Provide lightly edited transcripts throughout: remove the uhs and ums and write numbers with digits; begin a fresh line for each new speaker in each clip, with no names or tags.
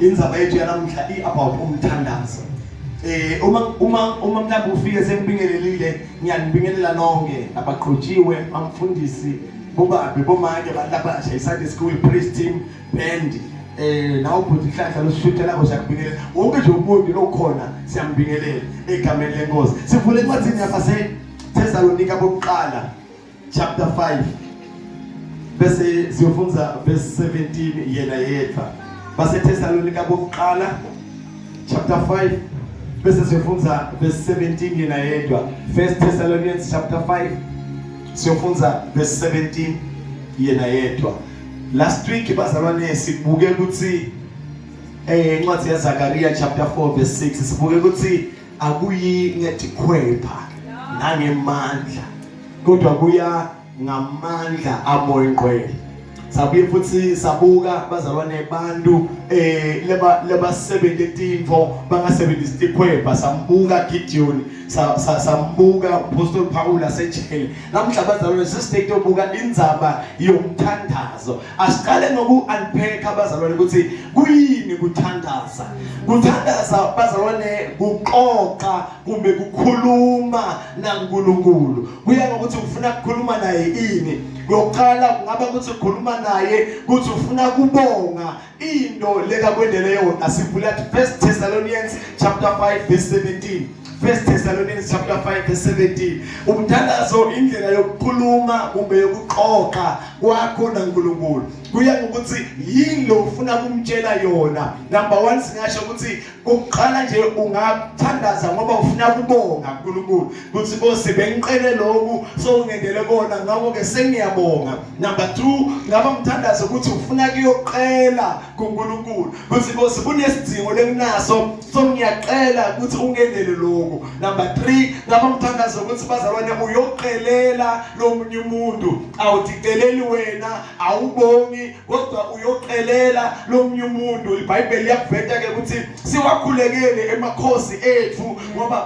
indzaba yethu yanamhla about umthandazo. Uma mhlawumbe ufike sengibingelelile ngiyanibingelela nonke abaqhotshiwe bamfundisi bobabe bomake abantu abasha iSunday school praise team band nawo futhi ihlahla losishutha lapho siyakubingelela wonke nje umuntu lokhona siyambingelela egameni lenkosi. Sivule incwadi yase Thessalonika bokuqala chapter 5 bese siyofunda verse 17 yena yedwa. Base Thessalonika bokuqala chapter 5 bese siyofunda verse 17 yena yedwa. First Thessalonians chapter 5 siyofunda verse 17 yena yedwa. Last week bazalwane sibuke ukuthi incwadi yaZakaria chapter 4 verse 6 sibuke ukuthi akuyi ngetikhwepha nangemandla kodwa kuya ngamandla amoya ngcwele. Sabuye futhi sabuka bazalwane bantu leba 70 bangasebenzisa ikhwepha. Sambuka Gideon, sambuka Apostle Paul asejele. Namhla bazalwane sisitake yobuka indzaba yomthandazo. Asiqale ngoku unpack abazalwane ukuthi kuyini kuthandaza. Kuthandaza bazalwane kuxoxa kumbe kukhuluma naNkulunkulu. Kuya ngokuthi ufuna ukukhuluma naye ini. Yokuqala kungaba ukuthi ukhuluma naye kuthi ufuna kubonga into leka kwendele yona. Sivula First Thessalonians chapter 5 verse 17. First Thessalonians chapter 5 verse 17. Umthandazo indlela yokukhuluma kumbe yokuxoxa kwakho naNkulunkulu. Kuya ngokuthi yini lo ufuna kumtshela yona. Number 1 singasho ukuthi ukuqala nje ungathandaza ngoba ufuna kubonga uNkulunkulu. Kuthi bose bengiqele lokhu so ungendele kona ngakho ke sengiyabonga. Number 2 ngaba umthandazo ukuthi ufuna kuyoqela kuNkulunkulu. Kuthi bose kunesidingo leminaso so ngiyaqela ukuthi ungendele lokho. Number 3 ngaba umthandazo ukuthi bazalwane uyoqelela lo munye umuntu. Awudiceleli wena, awubongi kodwa uyoqelela lo munye umuntu. iBhayibheli liyakuveta ke ukuthi siwakhulekele emakhosi ethu ngoba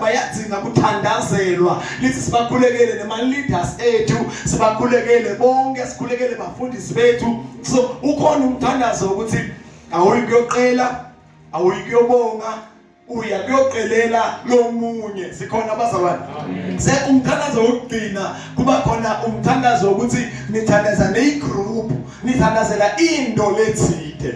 bayadzinga kuthandazelwa. Lithi sibakhulekele nema leaders ethu, sibakhulekele bonke, sikhulekele bafundisi bethu. So ukhona umthandazo ukuthi awuyikuyoqela, awuyikuyobonga, uya kuyoqelela lo munye. Sikhona abazalwane. Sekumthandazo wokugcina kuba khona umthandazo ukuthi nithandaza negroup, nithandazela into lethide.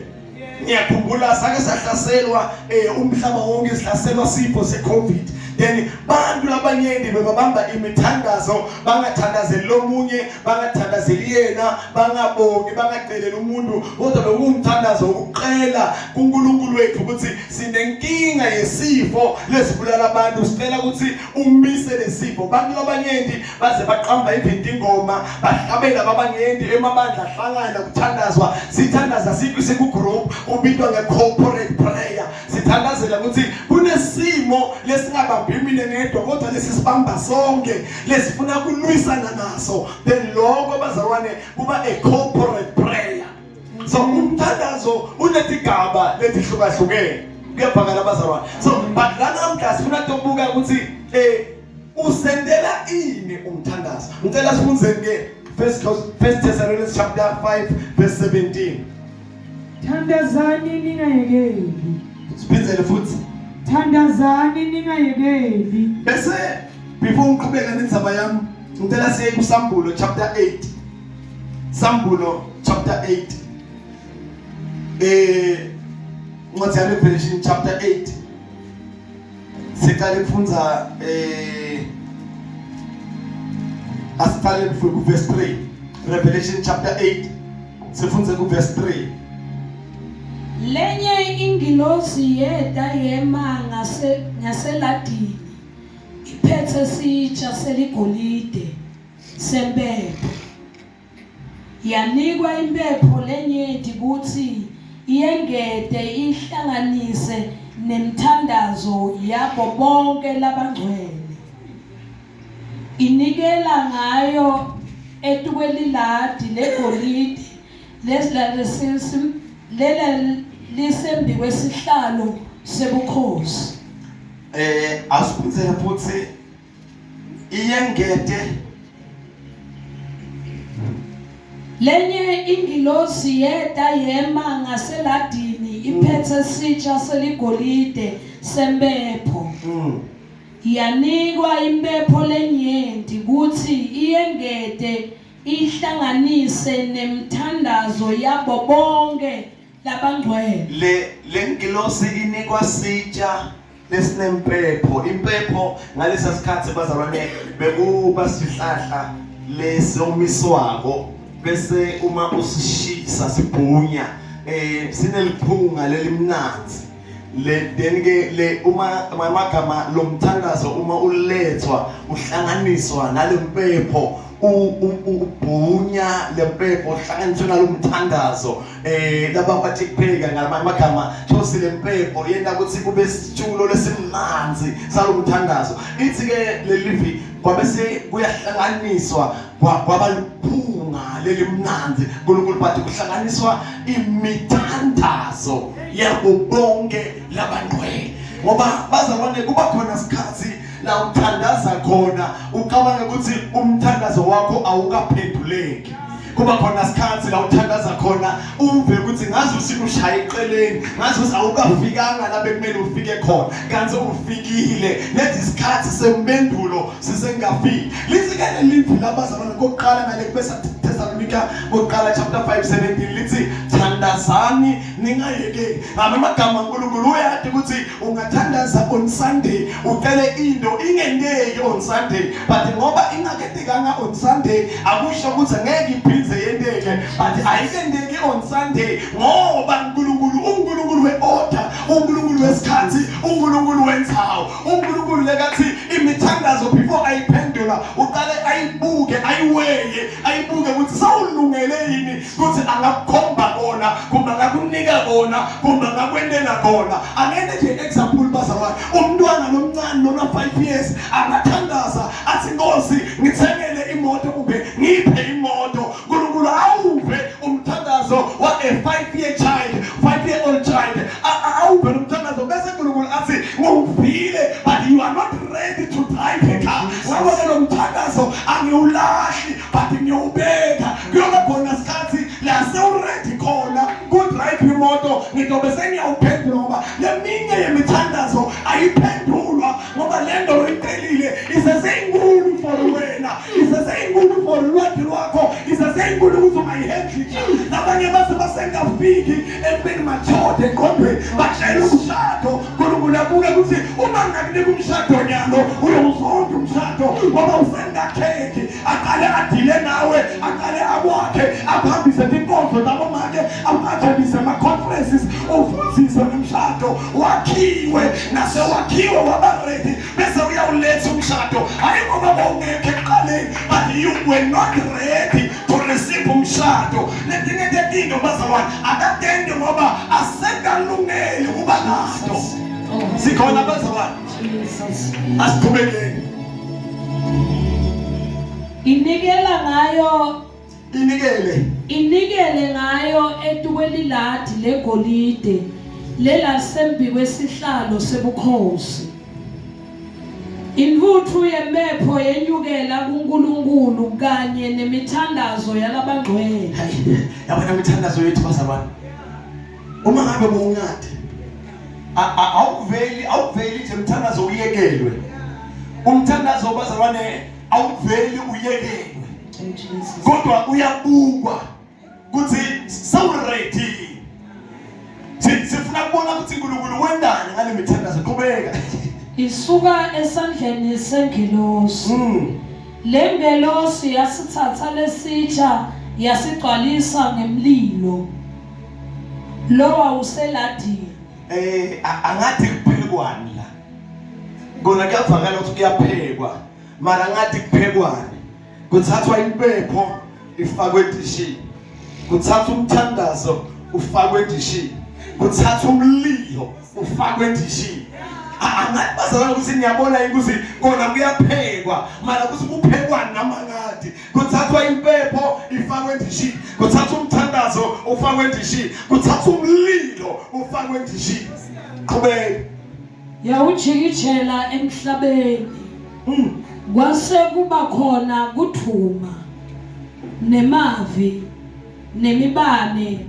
Ngiyakhumbula sake sahlaselwa umhlaba wonke sihlaselwa sifo seCovid. Then bantu labanyenti bebabamba imithandazo bangathandazeli lo munye, bangathandazeli yena, bangabongi, bangaceleli umuntu kodwa bekumthandazo ukuqela kuNkulunkulu wethu ukuthi sinenkinga yesifo lesibulala abantu. Sicela ukuthi umise lesifo. Bantu labanyenti baze baqamba ivinti ingoma, bahlabela babanyenti emabandla ahlangana kuthandazwa. Sithandaza siku group ubitwa ngecorporate prayer. Sithandazela ukuthi kunesimo lesingaba mina ngedwa kodwa lesisibamba sonke lesifuna kulwisana naso. Then lokho bazalwane kuba a corporate prayer. So umthandazo unetigaba letihlukahlukene kuyabhakala bazalwane. So but lana mhla sifuna ukubuka ukuthi usendela ini umthandazo. Ngicela sifunze ke First Thessalonians chapter 5 verse 17.
Thandazani ningayekeli.
Siphindele futhi.
Thandazani ningayekeli.
Bese before ngiqhubeka nenzaba yami ngicela siye kuSambulo chapter 8. Sambulo chapter 8. Incwadi yaRevelation chapter 8. Siqale kufunza asiqale ku verse 3. Revelation chapter 8 sifunze ku verse 3.
Lenye ingilosi yeda yema ngaseLadini iphethe sitsha seligolide sempepho. Yanikwa impepho lenyenti ukuthi iyengede ihlanganise nemthandazo yabo bonke labangcwele. Inikela ngayo etukweliladi legolide lisembi kwesihlalo sebukhosi.
Asiphindze futhi iyengede
lenye ingilosi yeda yema ngaseLadini iphethe sitsha seligolide sempepho yanikwa impepho lenyenti kuthi iyengede ihlanganise nemthandazo yabo bonke labangcwele.
Le ngilosi inikwa sitsha lesinempepho. Impepho ngalesa sikhathi bazalwane bekuba sihlahla lesomiswako bese uma usishisa sibhunya sineliphunga lelimnanzi. Then ke le uma amagama lomthandazo uma ulethwa uhlanganiswa nalempepho ubhunya lempepho uhlanganiswa nalomthandazo laba bathi kupheka ngamagama thosi lempepho yena ukuthi kube sithulo lesimnanzi salomthandazo. Ithi ke lelivi kwabese kuyahlanganiswa kwabaliphunga lelimnanzi uNkulunkulu bathi kuhlanganiswa imithandazo yabo bonke labangcwele. Ngoba bazalwane kuba khona isikhathi la uthandaza khona ucabanga ukuthi umthandazo wakho awukaphenduleki. Kuba khona isikhathi la uthandaza khona uve ukuthi ngazi usinushaya eqeleni, ngazi awukafikanga la bekumele ufike khona kanti ufikile. Lethi isikhathi sempendulo sisengafiki. Lisikele lithi labazalwane kokuqala ngale kubesa Thessalonika kokuqala chapter 5:17 lithi thandazani ningayekeli. Amagama uNkulunkulu uyathi ukuthi ungathandaza on Sunday ucele into ingengeke on Sunday, but ngoba ingakendekanga on Sunday akusho ukuthi ngeke iphinde yendeke, but ayikendeki on Sunday ngoba uNkulunkulu we-order, uNkulunkulu wesikhathi, uNkulunkulu wenzawo, uNkulunkulu lekathi imithandazo before ayiphendula uqale ayibuke ayibuke ukuthi sawulungele yini ukuthi angakukhomba kona kumbe angakunika kona kumbe angakwendela kona. Angene nje example bazalwane umntwana nomncane noma 5 years angathandaza athi Nkosi ngithengele imoto kumbe ngiphe imoto. uNkulunkulu awuve umthandazo wa a 5-year-old child awuve umthandazo bese uNkulunkulu athi nguvile but you are not ready to drive a car. Ngoba lo mthandazo angiwulahli but ngiyubeka kuyoba khona isikhathi la sewuready khona ku drive imoto ngizobe sengiyawuphendula ngoba leminye yemithandazo ayiphendulwa ngoba lento oyicelile iseseyinkulu for wena, iseseyinkulu for ulwandle lwakho, iseseyinkulu ukuthi ungayihendlisha. Nabanye base basengafiki empini mathode engqondweni bashayela umshado. uNkulunkulu abuke ukuthi uma ngakunika umshado nyalo uyawuzonda umshado ngoba usengakheki aqale adile nawe aqale akwakhe aphambise inkonzo zabo manje aphathise ama-conferences ufundise nomshado wakhiwe nasewakhiwe waba ready bese uyawuletha umshado. Hayi ngoba bongekho eqaleni but you were not ready to receive umshado. Lezinye zezinto bazalwane akatende ngoba asekalungeli kuba nazo. Sikhona bazalwane asiqhubekeni
inikele ngayo etukweliladi legolide lelasembi kwesihlalo sebukhosi. Imvuthu yempepho yenyukela kuNkulunkulu kanye nemithandazo yalabangcwele.
Yabona imithandazo yethu bazalwane uma ngabe bowungade awuveli nje umthandazo uyekelwe. Umthandazo bazalwane awuveli uyekelwe kodwa uyabukwa ukuthi sawuready. Sifuna kubona ukuthi uNkulunkulu wendani ngale mithandazo. Qhubeka.
Isuka esandleni sengelosi. Le ngelosi yasithatha lesitsha yasigcwalisa ngemlilo lo awuseladini.
Angathi kuphekwani la kona kuyavakala ukuthi kuyaphekwa mara angathi kuphekwani. Kuthathwa impepho ifakwe edishini, kuthathwa umthandazo ufakwe edishini, kuthathwa umlilo ufakwe edishini. Angathi bazalwane ukuthi ngiyabona ukuthi kona kuyaphekwa mara ukuthi kuphekwani namangadi. Kuthathwa impepho ifakwe edishini, kuthathwa umthandazo ufakwe edishini, kuthathwa umlilo ufakwe edishini. Qhubeka.
Yawujikijela emhlabeni kwase kuba khona kuthuma nemavi nemibane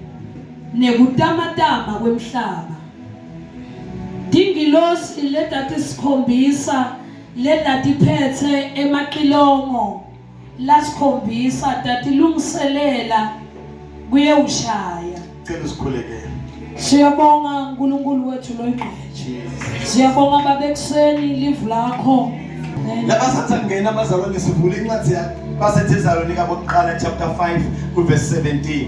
nekutamatama kwemhlaba. Tingilosi ledati sikhombisa ledati phethe emaqilongo lasikhombisa tatilungiselela kuye ushaya.
Cela usikhulekele.
Siyabonga uNkulunkulu wethu loyigqeje. Siyabonga babekuseni live lakho.
Labasatha ngena abazalwane sivule incwadi baseThesalonika bokuqala chapter 5 ku verse 17.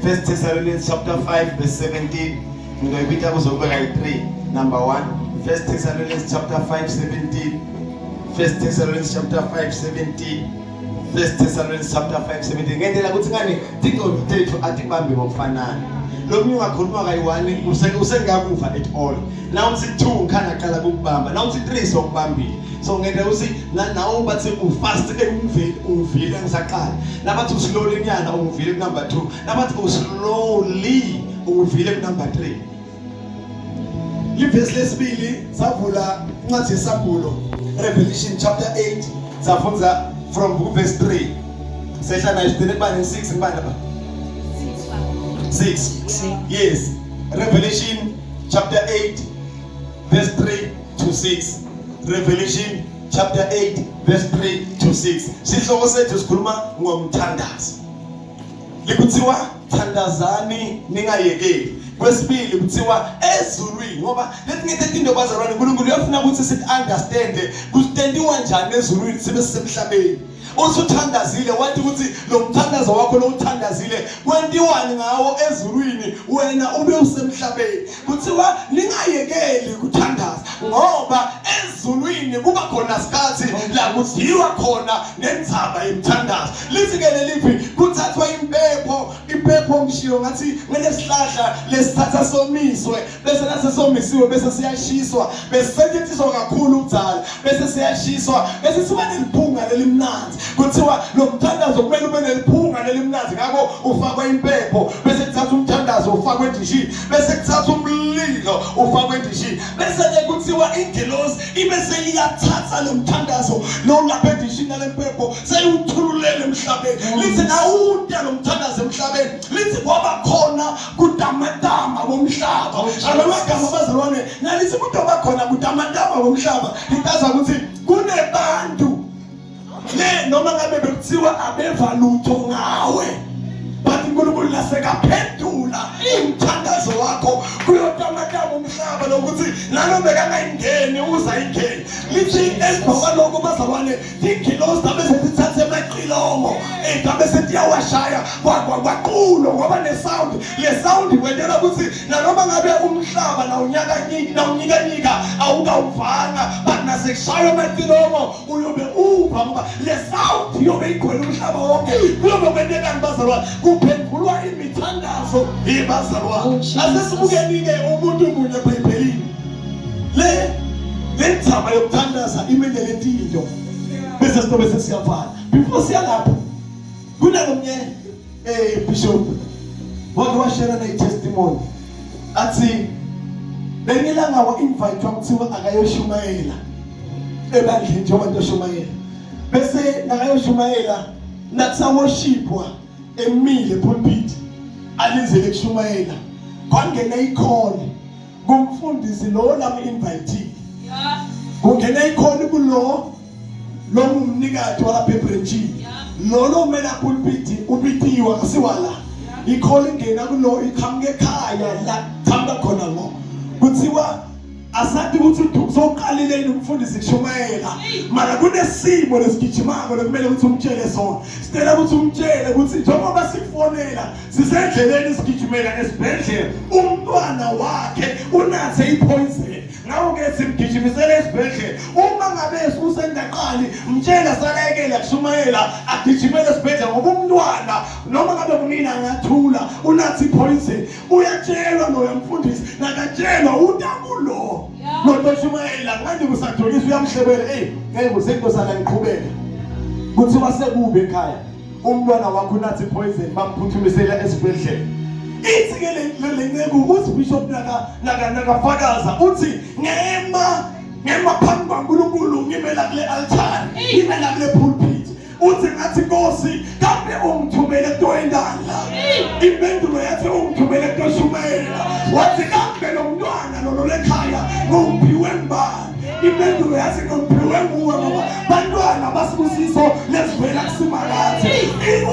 First Thessalonians chapter 5 verse 17. Ngizoyibita kuzobeka i3 number 1. First Thessalonians chapter 5:17. First Thessalonians chapter 5:17. First Thessalonians chapter 5:17. Ngendlela ukuthi ngani tinqondo tethu atibambe ngokufanana. Lo mnye ungakhuluma kayi1 usengakufa at all. Now uthi 2 ngikhana qala ukubamba. Now uthi 3 sokubambile. So ngendlela uthi nawo bathi ufast uvile ngisaqala. Nabathi uslowly nyana uvile ku number 2. Nabathi uslowly uvile ku number 3. Livesi lesibili savula incwadi yesambulo Revelation chapter 8 safunza from verse 3. Sehla na isitene bani 6 ngibani ba? 6. Yes. Revelation chapter 8 verse 3 to 6. Revelation chapter 8 verse 3 to 6. Sihloko sethu sikhuluma ngomthandazo. Likuthiwa thandazani ningayekeli. Kwesibili kuthiwa ezulwini ngoba lethi into bazalwane uNkulunkulu uyafuna ukuthi sithi understand kustendiwa njani ezulwini sibe sisemhlabeni. Usuthandazile wathi ukuthi lo mthandazo wakho lo uthandazile kwendiwani ngawo ezulwini wena ube usemhlabeni. Kuthiwa ningayekeli kuthandaza ngoba ezulwini kuba khona isikhathi la kudliwa khona nendzaba yemthandazo. Lithi ke lelithi kuthathwa impepho ngishiyo ngathi ngelesihlahla lesithatha somiswe bese nasesomisiwe bese siyashiswa bese setshenziswa kakhulu ukudzala bese siyashiswa bese siba neliphunga lelimnanzi. Kuthiwa lo mthandazo kumele ube neliphunga lelimnanzi ngakho ufakwe impepho bese kuthatha umthandazo ufakwe endishini bese kuthatha umlilo ufakwe endishini bese ke kuthiwa ingelosi ibe seyiyathatha lo mthandazo lo lapha endishini nalempepho seyuthululele emhlabeni. Lithi nawunta lo mthandazo emhlabeni lithi kwaba khona kutamatama bomhlaba. Alamagama bazalwane nalithi kuba khona kutamatama bomhlaba itaza ukuthi kunebantu le noma ngabe bekuthiwa abeva lutho ngawe bathi uNkulunkulu lasekaphendula umthandazo wakho kuyotamatama umhlaba lokuthi nalo bekangayingeni uza ingeni. Lithi esibhoka lokho bazalwane ingilosi dabe sesithathe emaqilongo dabe setiyawashaya kwaqulo ngoba nesound le sound wendela ukuthi nanoma ngabe umhlaba nawunyikanyika awukawuvanga but nasekushaya amaqilongo uyobe uva ngoba le sound yobe igcwele umhlaba wonke kuyobe kwendekani bazalwane kuphendulwa imithandazo ibazalwane. Asesibukeni-ke umuntu munye eBhayibhelini le ndzaba yokuthandaza imendele into bese sitobe sesiyavala before siyalapho kunalomnye bishop wake washare na testimony athi bengelanga wa invite wakuthiwa akayoshumayela ebandleni njengoba into shumayela bese nakayoshumayela natsa worshipwa emile pulpit alinzele kushumayela kwangena icall kumfundisi lo lami invite kungena icall kulo lo ngumnikati walapha eBranchini lo mena pulpit ubitiwa asiwala icall ingena kulo ikhamke ekhaya la thamba khona ngo kuthiwa asathi ukuthi uzoqaleleni umfundisi kushumayela mara kunesimo lesigijimako lekumele ukuthi umtshele sona sicela ukuthi umtshele ukuthi njengoba sifonela sisendleleni sigijimela esibhedlela umntwana wakhe unathe ipoison ngawo ke simgijimisele esibhedlela uma ngabe usengaqali mtshela salekela kushumayela agijimele esibhedlela ngoba umntwana noma ngabe kunina ngathula unathe ipoison uyatshelwa noyamfundisi nakatshelwa utakulo Notoshumayela ngani kusatholisa uyamhlebela ngeke usenkosana ngiqhubeka kuthi wasekube ekhaya umntwana wakho unathi poison bamphuthumisela esibhedlela. Ithi ke le nceke uthi bishop nakafakaza uthi ngema phambi kwaNkulunkulu ngimela kule altar ngimela kule pulpit uthi ngathi Nkosi kambe ungithumele kuToyindala impendulo yathi ungithumele kuToShumayela wathi kambe lo mntwana lo lekhaya nguphiwe ngubani impendulo yathi nguphiwe nguwe ngoba bantwana basibusiso lesivela kusimakathi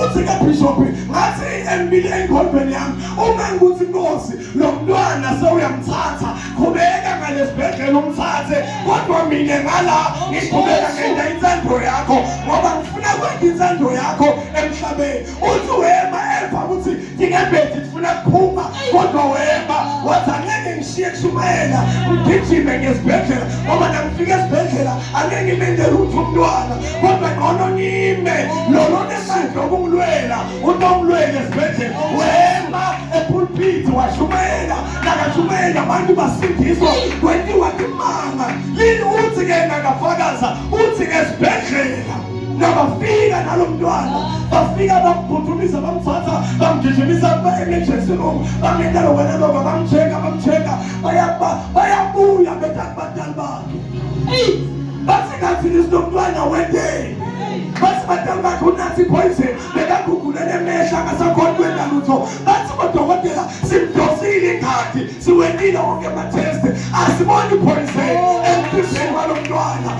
uthi kaBishop ngathi embili enkonzweni yami uma ngikuthi Nkosi lo mntwana sewuyamthatha qhubeka ngalesibhedlela umthathe kodwa mina ngala ngiqhubeka ngenda inzando yakho ngoba ngifuna kwenza inzando yakho emhlabeni uthi wema emva ukuthi ngingebethi ngifuna kuphuma kodwa wema wathi angeke ngishiye kuShumayela ngigijime ngesibhedlela ngoba nangifika esibhedlela angeke ngimendele ukuthi umntwana kodwa ngcono ngime lolone manje okungilwela unomlwele esibhedlela wema epulpit waShumayela nakaShumayela abantu basindiswa kwenziwa imanga lini uthi ke ngakafakaza uthi esibhedlela nabafika nalo mntwana bafika bamphuthumise bamthatha bamgijimisa emergency room bamendela wena lo bamcheka bayabuya bedabadala bakhe bathi ngathi isinomntwana wende bathi badala bakhe unathi poison bekagugulele emehla ngasakhona kwenda lutho bathi odokotela simdosile ikhadi siwendile wonke amatheste asiboni poison empilweni walo mntwana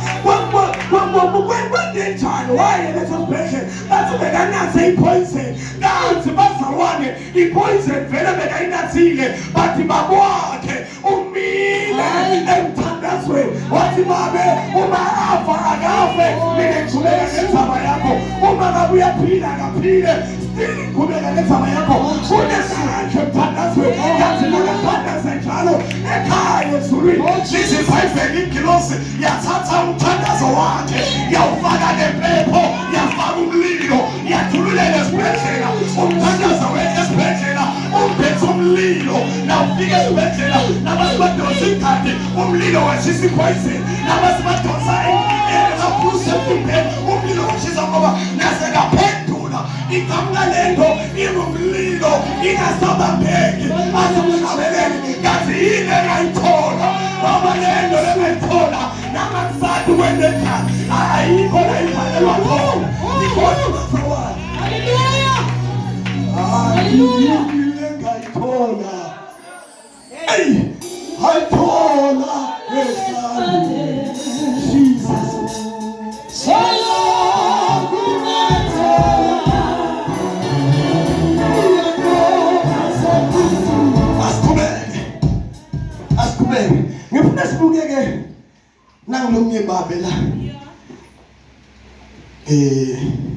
kwendenjani waye leso sibhedlela bathi bekanathi ipoison kanti bazalwane ipoison vele bekayinathile bathi babwakhe umile emthandazweni wathi babe uma afa akafe mina ngiqhubeka ngendzaba yakho uma ngabe uyaphila akaphile still ngiqhubeka ngendzaba yakho kunesakhe emthandazweni yathi nakathandaze njalo ekhaya ezulwini lithi iBhayibheli ingilosi yathatha umthandazo wakhe yawufaka nempepho yafaka umlilo yathululela esibhedlela umthandazo wethu esibhedlela umphethe umlilo nawufika esibhedlela nabasibadosa ikhadi umlilo washisa ipoison nabasibadosa umlilo washisa ngoba nasekaphendula igamla lento ingumlilo ingasabambeki asemhlabeleni ngathi yini engayithola ngoba lento engayithola nangakusadi kwenzenjani ayikho la ifanelwa khona ikhona bazawani haleluya engayithola hayithola esande Jesus Asqhubeke ngifuna sibukeke nangilomnye babe la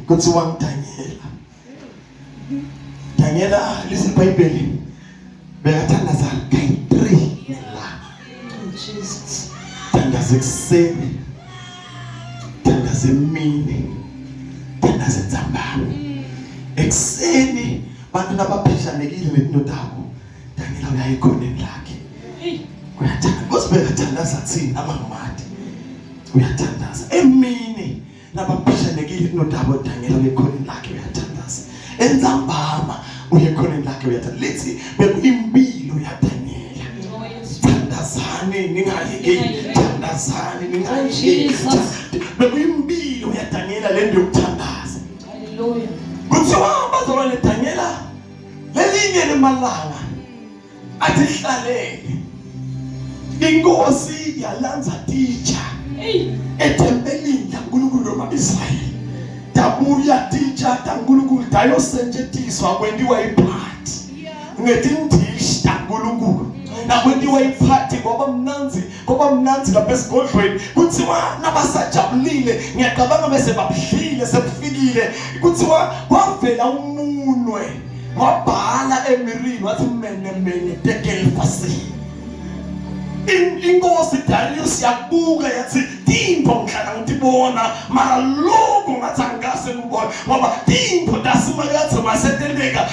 kuthiwa Daniela listen iBhayibheli bekathandaza kayi-3
Jesus
thandaza ekuseni thandaza emini thandaza entsambama ekuseni bantu nabaphishanekile netinodabo Daniela uyayikhoneni lakhe uyathanda bekathandaza thina amangumati uyathandaza emini nabaphishanekile netinodabo Daniela uyayikhoneni lakhe uyathandaza entsambama uyayikhoneni lakhe uyathandaza lithi bekuyimpilo yaDaniela thandazani ningayeki thandazani ningayeki bekuyimpilo yaDaniela lento yokuthandaza
haleluya
kuthiwa bazalwane Daniela lelinye lemalanga athi hlalele inkosi yalanza titsha ethempelini laNkulunkulu loma-Israyeli dabuya titsha taNkulunkulu dayosetshenziswa kwenziwa iphathi ngetindishi taNkulunkulu nakwenziwa iphathi ngoba mnanzi lapha esigodlweni kuthiwa nabasajabulile ngiyacabanga bese babhlile sebufikile kuthiwa kwavela umunwe wabhala emirini wathi mene tekelfasi inkosi Darius yabuka yathi timbo ngihlala ngitibona mara lokho ngathi angase ngibona ngoba timbo dasimakathi masetendeka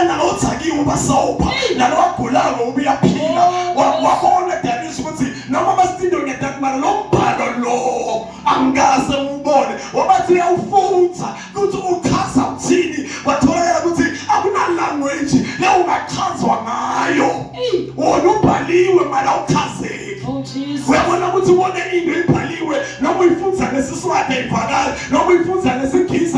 nalothakiwe basopha nalwagulako ubuyaphila wabona Darius ukuthi noma basindo ngedathi mara lo mbhalo lo angase ngibone wabathi uyawufutha ukuthi uchaza uthini wathola ukuthi akuna-language le ungachazwa ngayo wona ubhaliwe mara uchazeki uyabona ukuthi ubone into ibhaliwe noma uyifundza ngesiswati ayivakali noma uyifundza ngesingisi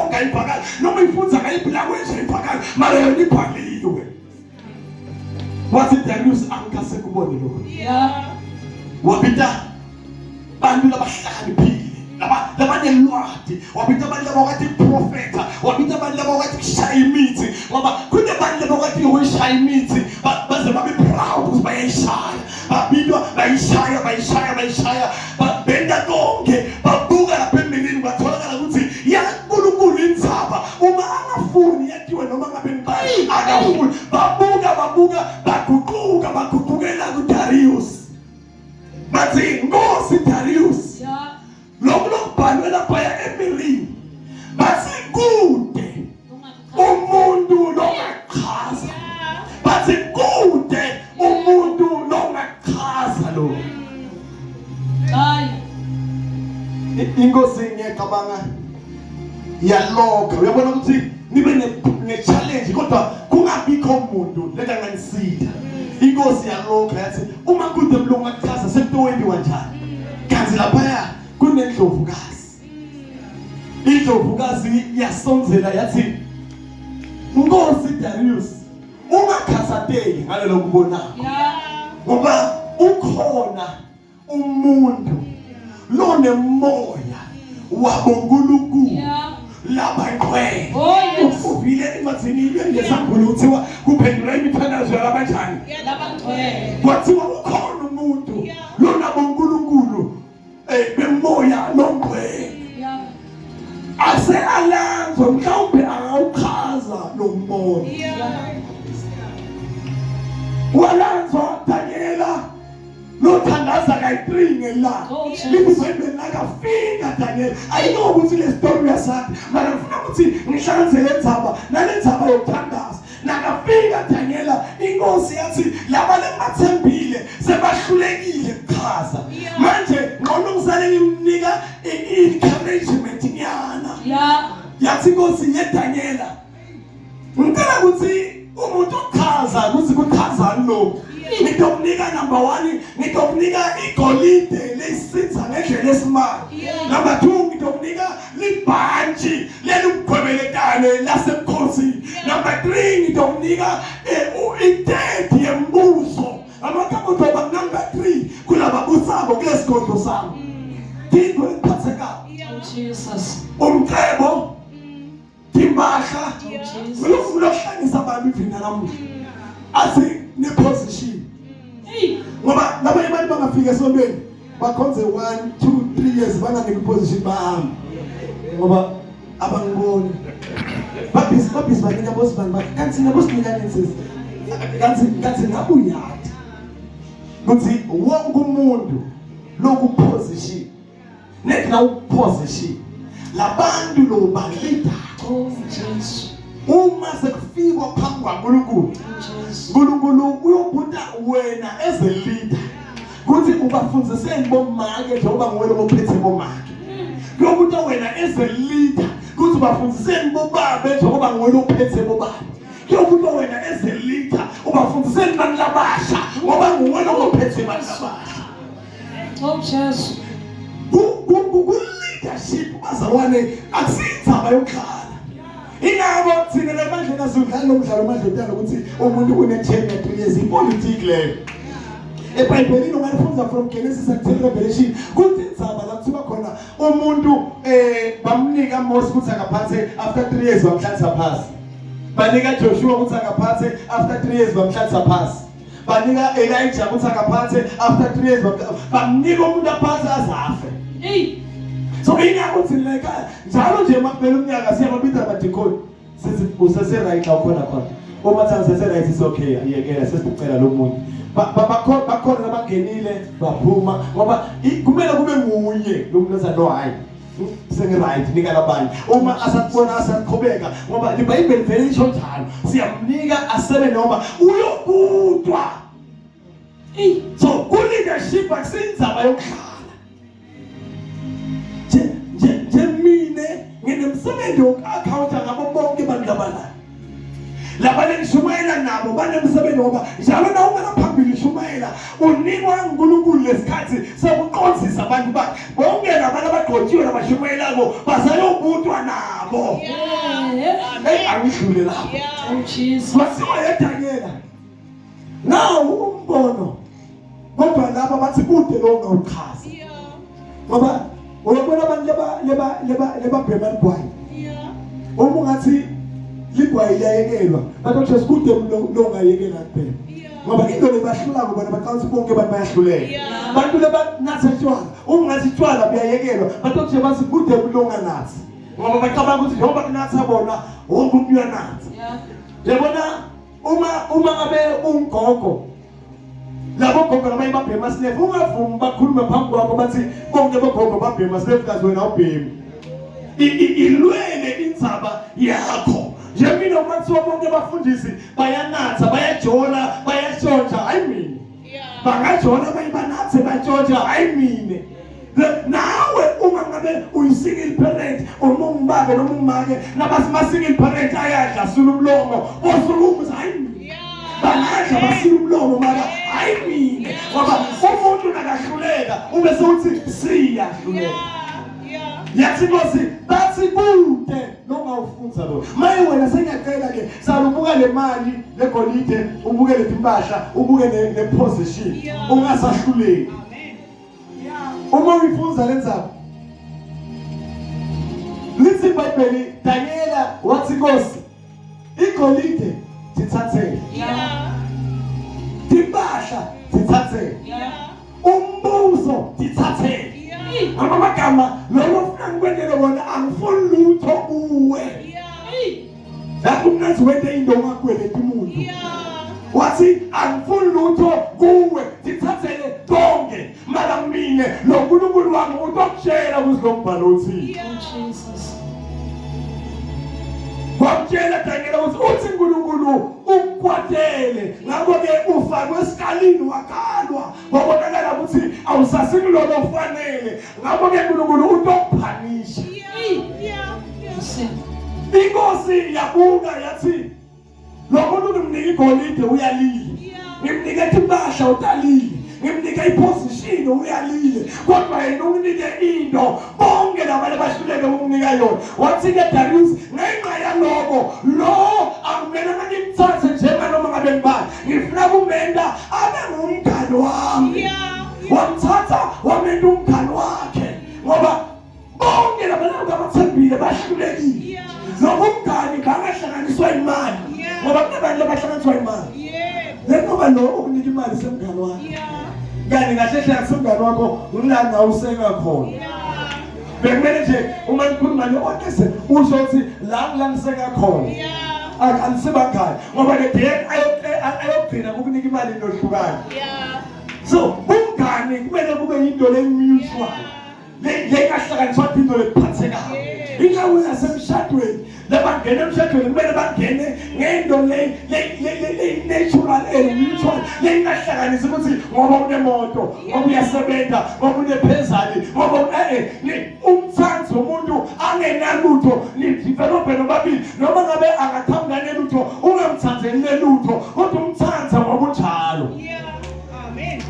uyayibonga ibhakane noma ifunza ngayiphi language ibhakane mara yona ibhaliwe. Wathi Darius angikase kubone lokho.
Yeah.
Wabita bantu labahlakaniphile labanelwadi, wabita abantu labakwathi iprofeta, wabita abantu labakwathi kushaya imithi ngoba kunabantu labakwathi ukushaya imithi baze babe proud ukuthi bayayishaya, babitwa bayishaya babenda konke, babuka lapha emilini batholakala ukuthi yaNkulunkulu indzaba uma angafuni yathiwe noma ngabe ngibani akafuni, baguqukela kuDarius bathi Nkosi Darius.
Yeah.
Lokubhalwe lapha eMilini bathi kude umuntu longachaza, bathi kude umuntu longachaza lo.
Hayi.
Inkosi ngiyacabanga yaloka, uyabona ukuthi nibe ne-challenge kodwa kungabikho umuntu lekanganisida. Inkosi yaloka yathi uma kude mlungu ngachaza sekuwendiwa njani. Kanti lapha kunendlovukazi. Indlovukazi yasonzela yathi Nkosi Darius ungakhasateki ngale lokubona.
Yeah.
Ngoba ukhona umuntu lonemoya wabonkulunkulu.
Yeah.
Labaqwe.
Oh yes.
Uvile imathini ngesangolo uthiwa kuphendula imithandazo yabanjani.
Labaqwe.
Kwathiwa ukhona umuntu lona bonkulunkulu bemoya longcwele.
Yeah.
Ase alanzo mhlawumbe angawuchaza lo moya.
Yeah.
Walanzwa Daniela lothandaza kayi3 ngelanga. Libizwe nakafika Daniel. Ayino ukuthi le story yasathi mara ngifuna ukuthi ngihlanzele indzaba nale ndzaba yokuthandaza. Nakafika Daniela inkosi yathi laba lemathembile sebahlulekile kuchaza. Manje ngcono ngisale ngimnika encouragement nyana.
Yeah.
Yathi inkosi yeDaniela ngicela ukuthi umuntu uchaza ukuthi kuchazani lo. Ngizokunika number 1 ngizokunika igolide lesitha ngendlela esimanje. Number 2 ngizokunika libhanji lelugqwebelekane lasemkhosini. Number 3 ngizokunika i-death yembuso. Amakamotoba number 3 kulababusabo kulesigodlo sami. Into ephatheka.
Oh Jesus.
Umcebo timbasha
Jesus.
lokuhlangisa abantu ivina namuhla athi ne position.
Hey.
Ngoba labanye abantu bangafika esontweni bakhonze 1 2 3 years banganika position bahamba ngoba abangiboni babhisi banika bosibani kanti nabosinika insizwe kanti ngabuyati ukuthi wonke umuntu lokhu position nethi na position labantu lo balida.
Oh Jesus.
Uma sekufikwa phambi kwaNkulunkulu,
Jesus.
uNkulunkulu uyobuta wena as a leader kuthi ubafundziseni bomake njengoba nguwe lobophethe bomake. Uyobuta wena as a leader kuthi ubafundziseni bobabe njengoba nguwe lobophethe bobabe. Uyobuta wena as a leader ubafundziseni abantu labasha ngoba nguwe lobophethe abantu labasha.
Oh Jesus.
Leadership bazalwane akusindzaba yokudlala. Ingabo thina lemandleni asudlala nomdlalo amadlotana ukuthi umuntu une-10 3 years ipolitiki leyo. eBhayibhelini ungalifunza from Genesis until Revelation kuthi indzaba la kuthiwa khona umuntu bamnika Moses ukuthi akaphathe after 3 years bamhlalisa phansi. Banika Joshua ukuthi akaphathe after 3 years bamhlalisa phansi. Banika Elijah ukuthi akaphathe after 3 years bamnika umuntu aphansi azafe.
Hey.
So ingakho thina ekhaya njalo nje makuphela umnyaka siyababitha abadikoni sithi usese right la khona uma thangi sese right is okay ayekela sesicela lo muntu bakhona abangenile baphuma ngoba kumele kube munye lo muntu osano hayi sengi right nika labanye uma asakubona asaqhubeka ngoba iBhayibheli vele isho njalo siyamnika asebe noma uyobudwa. So ku leadership akusindzaba yokudlala nginemsebenzi woku-akhawunta ngabo bonke abantu labana engishumayela nabo banemsebenzi ngoba njalo na unganaphambili ukushumayela unikwa uNkulunkulu lesikhathi sokuqonzisa abantu bakhe bonke labantu abagqotshiwe nabashumayelako basayobuthwa nabo. Hey, angidlule lapho.
Oh Jesus.
Masiwa yeDanyela. Nawu umbono. Kodwa lapha bathi kude lo ngawuchaza. Ngoba uyabona abantu leba bhema ligwayi. Uma ungathi ligwayi liyayekelwa, bathi kude lo ngayekela kuphela. Ngoba into lebahlula kubona baqala bonke abantu bayahluleka. Abantu lebanatha tshwala, ungathi tshwala buyayekelwa, bathi bathi kude lo nganathi. Ngoba bacabanga ukuthi njengoba kunatha bona wonke umuntu uyanatha. Yabona uma ngabe ungogo labo gogo nabanye babhema slave ungavumi bakhuluma phambi kwakho bathi bonke bogogo babhema slave kazi wena ubhemi. Ilwele indzaba yakho. Nje mina uma kuthiwa bonke abafundisi bayanatha bayajola bayashontsha hayi mina. Bangajola bayibanathe batshontsha hayi mina. Nawe uma ngabe uyisingle parent uma ungibaba noma ungimake nabasi single parent ayadla sula umlomo osuluma hayi mina. Bangadla basula umlomo mara hayi mina. Ngoba umuntu nakahluleka ube sewuthi siyahluleka. Yathi Nkosi bathi kude longawufunza lo. Maye wena sengiyacela ke salubuka le mali legolide ubuke lezimpahla ubuke neposition ungasahluleki. Uma uyifunza lenzaba lithi iBhayibheli Danyela wathi Nkosi igolide sithathele impahla sithathele umbuso sithathele amagama lo ufuna ngikwendele bona angifuni lutho kuwe lapho mnazi wente into ongakweleti umuntu wathi angifuni lutho kuwe sithathele konke mara mina lo uNkulunkulu wami utokutshela kuzilombhalo uthi wamtshela Danyela uthi uNkulunkulu ukukwatele ngakho-ke ufakwe esikalini wakalwa wabonakala ukuthi awusasilolo ofanele ngakho-ke uNkulunkulu utokuphanisha. Inkosi yabuka yathi lo muntu ngimnika igolide uyalile ngimnika impahla utalile ngimnika iposition uyalile kodwa yena unginike into bonke labantu bahluleke ukunginika yona. Wathi-ke Darius ngenxa yaloko lo akumelanga ngimthathe njenganoma ngabe ngibani ngifuna kumenda abe ngumngani wami. Wamthatha wamenda umngani wakhe ngoba bonke labantu abathembile bahlulekile. Lo mngani bangahlanganiswa imali ngoba kunabantu abahlanganiswa imali. Ngoba lo ukunika imali semngani wakhe ngani kahle hle akusumngani wakho ngilana useka khona. Bekumele nje uma ngikhuluma no-Otese usho ukuthi la ngiseka khona anisebangani ngoba le day ayogcina kukunika imali nohlukana. So umngani kumele kube into le-mutual lengahlanganiswa into lephathekayo. Ingawe yasemshadweni labangena emshadweni kumele bangene ngento le-natural mutual lengahlanganisi ukuthi ngoba unemoto ngoba uyasebenza ngoba unephezali ngoba umthanzi womuntu angenalutho nidevelophe nobabili noma ngabe angathamanga nelutho ungamthanzeli nelutho kodwa umthanza ngoba unjalo. Amen.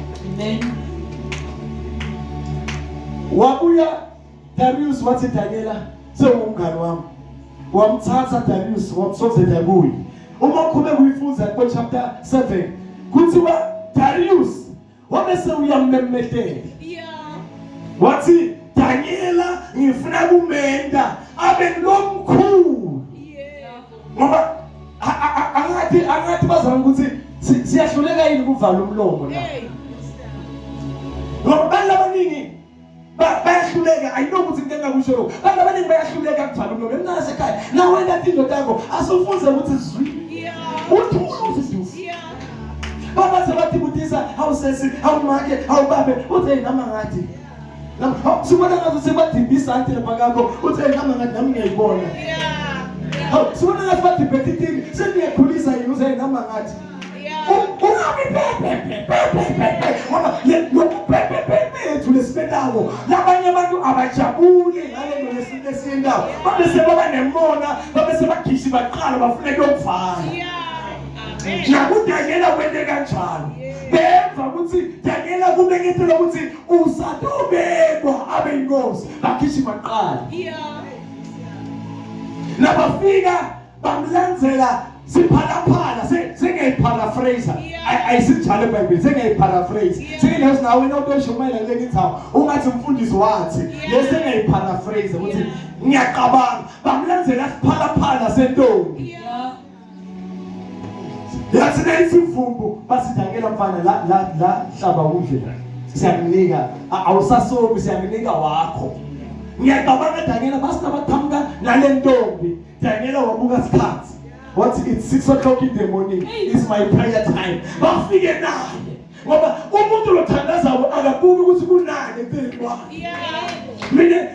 Wabuya Darius wathi Danyela sewumngani wami. Wamthatha Darius wamsozela kuye. Uma ukhule kuyifunza ku chapter 7 kuthiwa Darius wabese uyammemetela. Wathi Danyela ngifuna kumenda abe lomkhulu. Ngoba angathi bazama ukuthi siyahluleka yini kuvala umlomo la. Ngoba abantu abaningi bayahluleka ayino ukuthi ngeke ngakusho abantu abaningi bayahluleka kuvala umlomo emnase ekhaya nawe ngathi indoda yakho asufunze ukuthi zwi uthi uthi baba sebathi kudisa awusesi awumake awubabe uthi nama ngathi sibona ngathi sebadibisa anti lapha kakho uthi nama ngathi nami ngiyibona sibona ngathi badibetithini sengiyakhulisa yini uthi nama ngathi ungabi pepe tulesibendawo labanye abantu abajabule ngale lesindawo babe sebaba nemona babe sebagishi baqala bafuna ukuvala. Nakudanyela wende kanjalo beva ukuthi Daniela kubekethela ukuthi usatobekwa abe inkosi bakhishima kuqala nabafika bamlandzela siphalaphala sengiyiparaphrase ayisinjalo eBhayibhelini sengiyiparaphrase sengilezo nawe notoshumayela lekithawo ungathi umfundisi wathi lesengiyiparaphrase ukuthi ngiyaqabanga bamlandzela siphalaphala sentombi yathi nayisivumbu basidangela mfana la hlaba ukudle siyakunika awusasobi siyakunika wakho ngiyaqabanga Daniela basinabathamka nalentombi Daniela wabuka isikhathi what it's 6 o'clock in the morning is my prayer time bafike naye ngoba umuntu lothandaza akabuki ukuthi kunani empilwa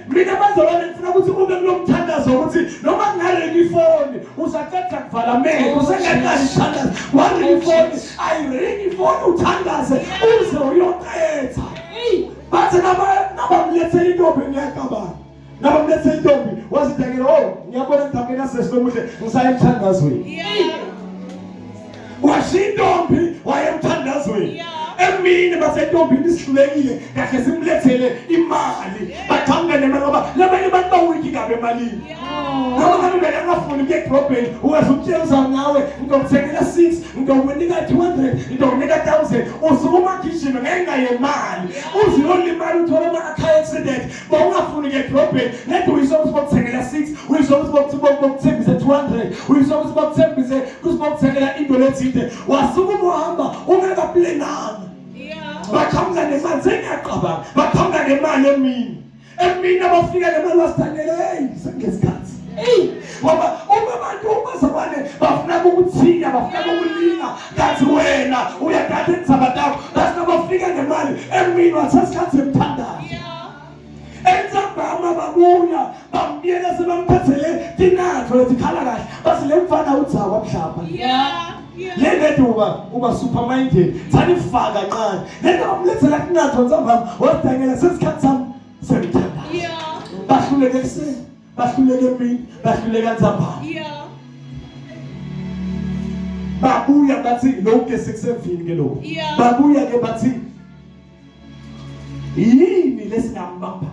mina bazalwane ngifuna ukuthi ube kulomthandazo ukuthi noma ngale ifoni usaqeda kuvala amehlo usengaqala ithandazo wari ifoni ayiringi ifoni uthandaze uze uyoqetha bathi nabamlethela intombi ngiyaqabanga nabamlethela intombi wazidangela ngiyabona ngithambena sesilomuhle ngisaya emthandazweni washintombi wayemthandazweni emini basentombini isihlulekile kahle simlethele imali baqhamuka nemali ngoba labanye abantu bawiki kabe emalini ngoba ngabe belangafuni ukuya edrobheni ungazumtshela nawe ngizomthengela 6 ngizomnika 200 ngizomnika 1000 usukuma gijima ngengayemali uziyolimali uthola ama-car accident bawungafuni ukuya edrobheni nede uyisokuthi bokuthengela 6 uyisokuthi bokuthembise 200 uyisokuthi bokuthembise kusibokuthengela into lethide wasukuma uhamba ungekaplenanga bakhamla nemali sengiyaqabanga bakhamla nemali emini abafika nemali wasithandela sengesikhathi ngoba abantu ubazalwane bafuna ukuthiya bafuna ukulinga kanti wena uyagada enzabatako basingabafika nemali emini wasesikhathi semthandazo enzambama babuya bambiyela sebamphethele tinatho letikhala kahle basi le mfana uthawa mhlapa lento uba superminded thani faka qani lento amlethela tinatho nzambama wadangela sesikhathi sami semthandazo bahluleke kuseni bahluleke emini bahluleke nzambama babuya bathi lonke sikusevini ke lokho babuya ke bathi yini lesingambamba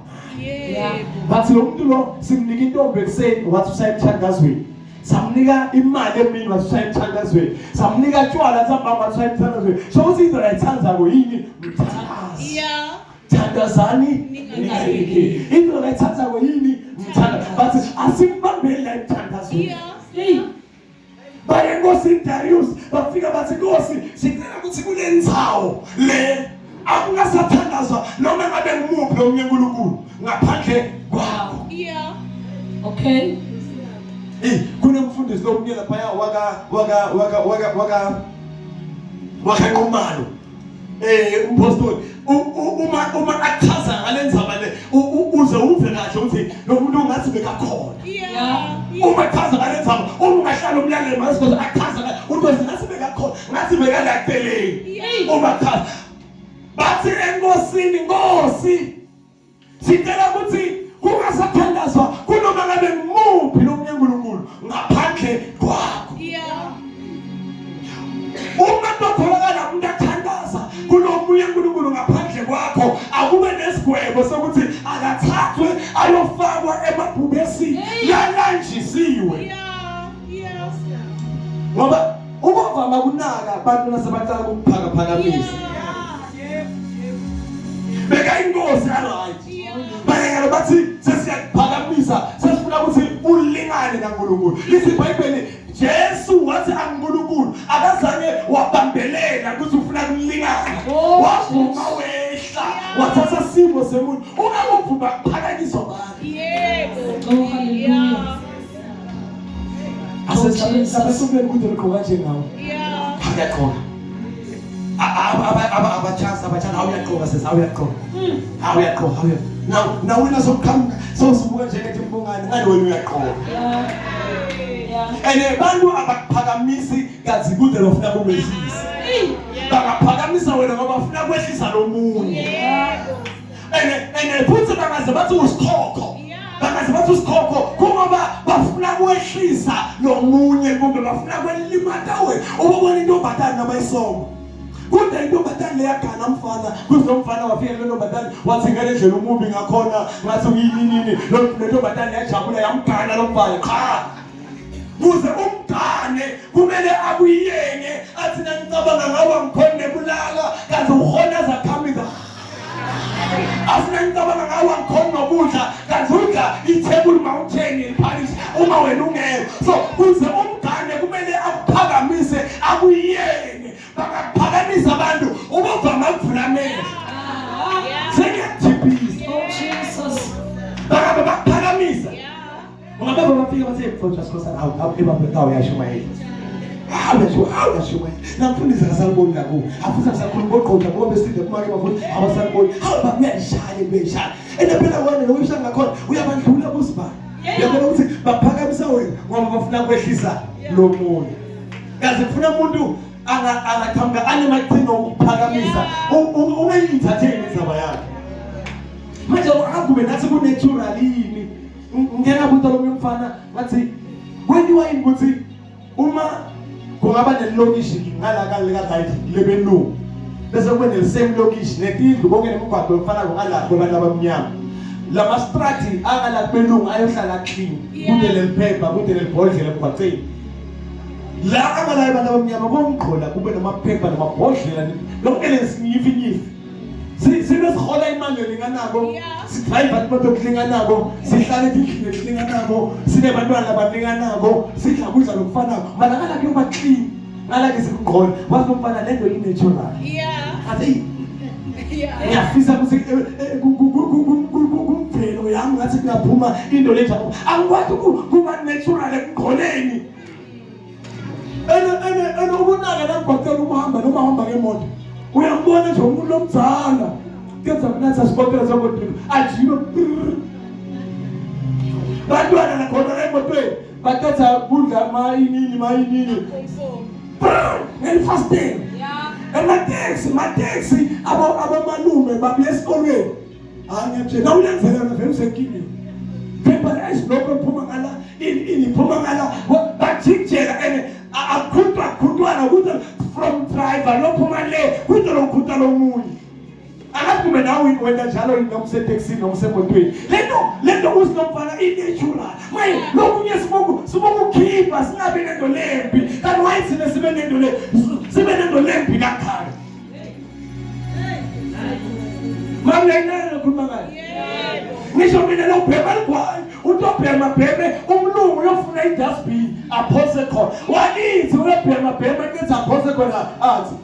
bathi lo muntu lo simnika intombi ekuseni wathi usayemthandazweni samnika imali emini wathi usayemthandazweni samnika tshwala nzambama wathi usayemthandazweni so ukuthi into ayithandazako yini mthandazo thandazani ningayiki into ayithandazako yini mthandazo bathi asimbambeli la emthandazweni baye Nkosi Darius bafika bathi Nkosi sicela ukuthi kunendzawo le akungasathandazwa noma ngabe ngumuphi omnye uNkulunkulu ngaphandle kwakho
okay
kunemfundisi lomnye lapha wakanqumalo umpostoli uma achaza ngalendzaba le uze uve kahle ukuthi lo muntu ungathi bekakhona uma achaza ngalendzaba ungahlala umlaleli masikoze achaza ukuthi ngathi bekakhona ngathi bekaladeleni uma achaza bathi enkosini Nkosi sicela ukuthi kungasathandazwa kunoma ngabe ngumuphi nomnye uNkulunkulu ngaphandle kwakho uma totholakala umuntu athandaza kunomunye uNkulunkulu ngaphandle kwakho akube nesigwebo sokuthi akathathwe ayofakwa emabhubesini yalanjisiwe ngoba ukuvama kunaka abantu nasebaqala ukuphakaphakamisa beka inkosi right bayekela bathi sesiyaphakamisa sesifuna ukuthi ulingane naNkulunkulu lithi iBhayibheli Jesu wathi aNkulunkulu akazange wabambelela ukuthi ufuna ukulingana wavuma wehla wathatha simo semuntu ungamuvuma kuphakanyiswa ngani
hallelujah
asesabesubeni ukuthi liqhoka nje ngawo akaqhoka abachana awuyaqhoka sesawuyaqhoka awuyaqhoka now wena sokuqhamuka sosubuka njenge mbongani ngani wena uyaqhoka and abantu abakuphakamisi kazi kude lofuna kumehlisa bangaphakamisa wena ngoba bafuna kwehlisa lomunye and futhi bangaze bathi usikhokho bangaze bathi usikhokho kungoba bafuna kwehlisa lomunye kumbe bafuna kwelimata wena ubona into obhatala nabayisongo Kude intombazane leyagana umfana, kuzomfana wafika lo ntombazane wathi ngale ndlela umubi ngakhona, ngathi uyini lo ntombazane yajabula yamgana lo mfana. Cha. Kuze umgane kumele abuyenge athi ngicabanga ngawa ngikhona kulala kanti ukhona zakhamisa. Asina ngicabanga ngawa ngikhona ukudla kanti udla iTable Mountain eParis uma wena ungekho. So kuze umgane kumele akuphakamise abuyenge. Bakaphakamisa abantu ubuvama ukuvulamenza. Sengiyathiphisa.
Oh, Jesus.
Bakaphakamisa. Ungababa bafika bathi mfowethu asikhosana awu ebabekayo yashumayela. Hawu yashumayela. Namfundisa kasangiboni la ku. Afusa sakhuluma ngoqhubha ngoba besinde kumake bafuthi abasangiboni. Hawu bamyashaya beshaya. Phela wona lo uyishaya ngakhona uyabandlula kusibani. Uyabona ukuthi baphakamisa wena ngoba bafuna ukwehlisa lo muntu. Kaze kufuna umuntu angathamba anemathino ukuphakamisa. Ungayithatheni izaba yakhe. Manje akube nathi ku naturalini. Ngena buta lo mfana ngathi kwenziwa yini ukuthi uma kungaba nelokishi ngala kale kaDavid lebenu bese kube nesame lokishi netindlu konke nemigwaqo efana ngala kwabantu abamnyama lama strati angala kubelungu ayohlala clean kude leliphepha kude lelibhodlela emgwaqeni la angala abantu abamnyama konqola kube namaphepha namabhodlela lonke lesinyifinyifi sibesikhola imali elinganako sidrive imoto elinganako sihlala endlini elinganako sinebantwana abaninganako sidla kudla lokufanako malakala kuyoba clean ngalake sikugqona wathi umfana lento inatural athi ngiyafisa ukuthi kumvelo yami ngathi kuyaphuma into le njalo angikwazi kuba natural ekugqoneni ene ubonaka nangibhaqela umahamba noma hamba ngemoto uyambona nje umuntu omdzala kenza kunatha sipotela zokuthi ajilo bantwana nakhona emotweni bathatha kudla mayinini ngefasting amateksi abamalume babuya esikolweni ngiyatshela nawulenzela navele usenkingeni phepha esilokho ephuma ngala iniphuma ngala bajikjela ene akukhutwana ukuthi from driver lophuma le kude lokhutha lomunye akakume nawe wena njalo nomseteksini nomsemotweni lento usinomfana inatural maye lokunye sibokukhipha singabe nento lembi kanti wayithina sibe nento lembi lakhaya mamlengana khuluma ngayo ngisho mina lo bhema ligwayi utobhema bheme umlungu uyofuna idustbin aphose khona walithi uyobhema bhema ngenza aphose khona athi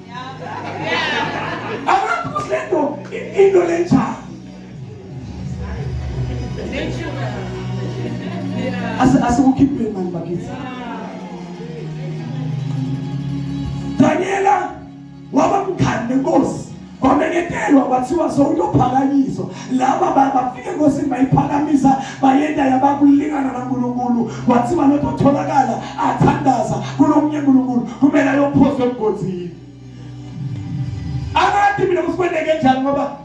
abantu kuslento into lenjani asikukhiphe mani bakithi Daniela wabamkhani nenkosi kwamenyetelwa kwathiwa sokuyophakanyiswa laba bafike enkosini bayiphakamisa bayenda yabakulingana naNkulunkulu kwathiwa lento tholakala athandaza kunomunye uNkulunkulu kumele ayophoswa emgodini akathi mina kusikwendeke njani ngoba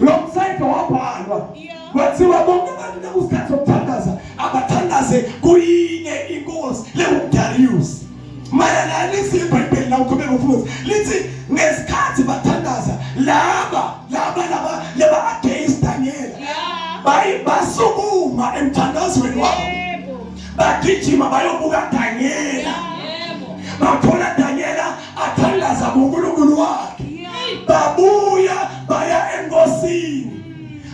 lo msayito wabhalwa kwathiwa bonke abantu nakusikhathi sokuthandaza abathandaze kuyinye inkosi leUdarius mayelana lisibhayibheli la uqhubeka ufuthi lithi ngesikhathi bathandaza laba against Daniel basukuma emthandazweni wabo bagijima bayobuka Daniela bathola Daniela athandaza ngoNkulunkulu wakhe babuya baya enkosini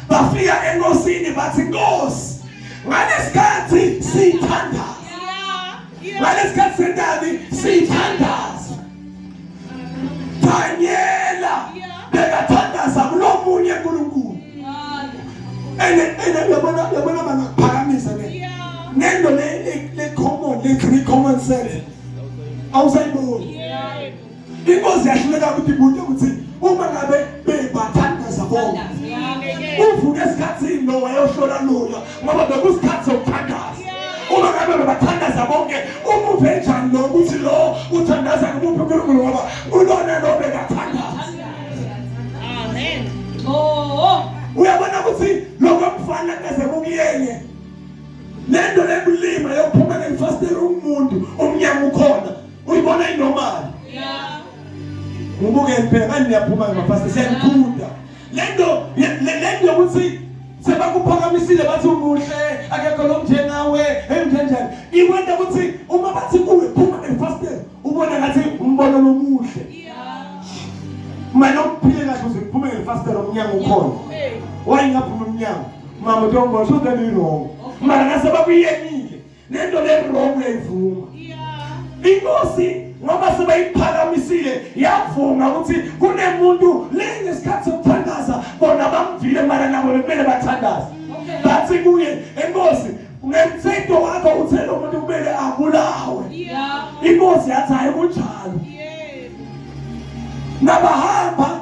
bafika enkosini bathi Nkosi ngalesikhathi sithandaza ngalesikhathi sendani sithandaza Daniela bekathandaza kulomunye uNkulunkulu ene yabona bangaphakamisa ke nendo le common sense awusayiboni inkosi yahluleka ukuthi ibunye ukuthi uma ngabe bebathandaza bonke uvuke esikhatsini lo wayohlola loya ngoba bekusikhathi sokuthandaza uma ngabe bebathandaza bonke umuve njani lo ukuthi lo uthandaza kumuphi uNkulunkulu ngoba ulona lo bekathandaza amen uyabona ukuthi lokho mfana kaze kuyene lento lebulima yophuma ngefastela umuntu omnyama ukhona uyibona inormal Ngibuke phela ngani niyaphuma ngemafasti siyakhuda. Lento ukuthi sebakuphakamisile bathi umuhle akekho lomnjengawe emnjenjani. Iwenda ukuthi uma bathi kuwe phuma ngemafasti ubona ngathi umbono lomuhle. Manje uphile kahle uze uphume ngemafasti omnyango ukhona. Wayengaphuma umnyango. Mama Ntombo so that wrong. Mara nasebakuyekile. Nento le wrong uyayivuma. Inkosi ngoba sebayiphakamisile yavuma ukuthi kunemuntu lenesikhathi sokuthandaza bona bamvile mara nabo bemele bathandaza. Bathi kuye enkosi ngemthetho wakho uthela umuntu kumele abulawe. Inkosi yathi hayi kunjalo. Nabahamba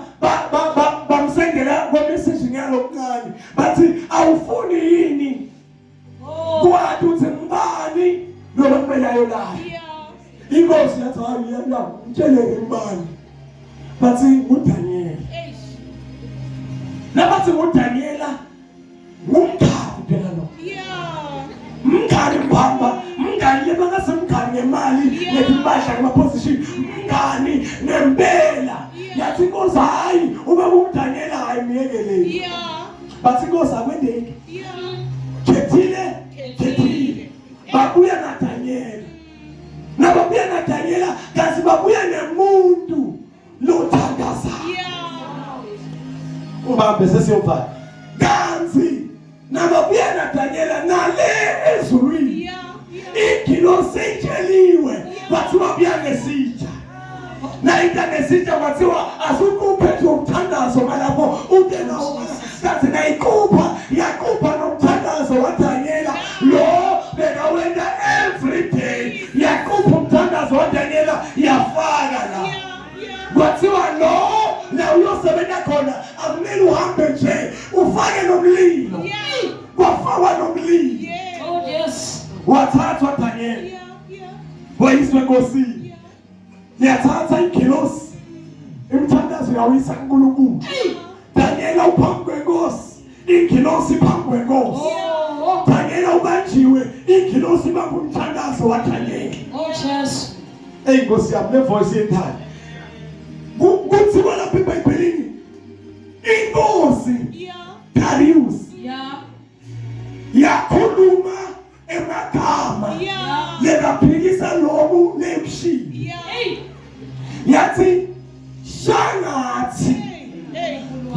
bamsengela kwamessage ngalokuncane bathi awufuni yini kwathi uthi ngibani lo kumelayo la. Inkosi yathi hayi yena mtsheleke ngibani bathi nguDaniel. Nabathi nguDaniela ngumkhali phela lo. Mngani mbamba mngani lebangasemngani ngemali lezimpahla ngemaposition mngani ngempela yathi inkosi hayi ube nguDaniela hayi miyekeleni bathi inkosi akwendeki khethile babuya naDaniela nababuya naDaniela kazi babuya nemuntu lothandaza ubambe sesiyophala kanzi nababuya naDaniela nale ezulwini ikilo sentsheliwe bathi babuya ngesitsha na intanesitsha kwathiwa asukuphethe umthandazo malapho utena kathi nayikupha yakupha nomthandazo waDaniela lo bekawenda every day yakupha umthandazo waDaniela yafaka la kwathiwa lo la uyosebenza khona akumele uhambe nje ufake nomlilo kwafakwa nomlilo wathathwa Daniel wayiswe enkosini yathatha ingilosi imthandazo yawisa kuNkulunkulu Daniel uphambi kwenkosi ingilosi phambi kwenkosi Daniel ubanjiwe ingilosi bambe umthandazo waDaniel inkosi yami le voice yethanda kuthi wona eBhayibhelini inkosi Darius yakhuluma emagama lekaphikisa lobu lebushini yathi shangathi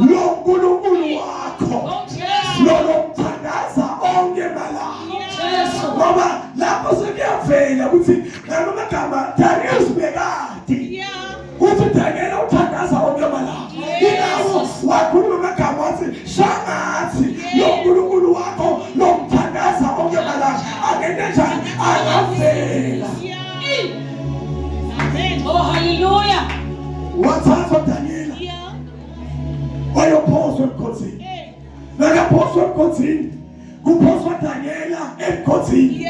lo nkulunkulu wakho lo mthandaza onke malanga ngoba lapho sekuyavela ukuthi ngamagama Darius bekade uthi Daniel uthandaza onke malanga inawo wakhuluma amagama wathi shangathi lo nkulunkulu wakho lo mthandaza onke malanga angene njani angavela.
Oh hallelujah.
Wathatha Daniela wayophoswa emkhothini nakaphoswa emkhothini kuphoswa Daniela emkhothini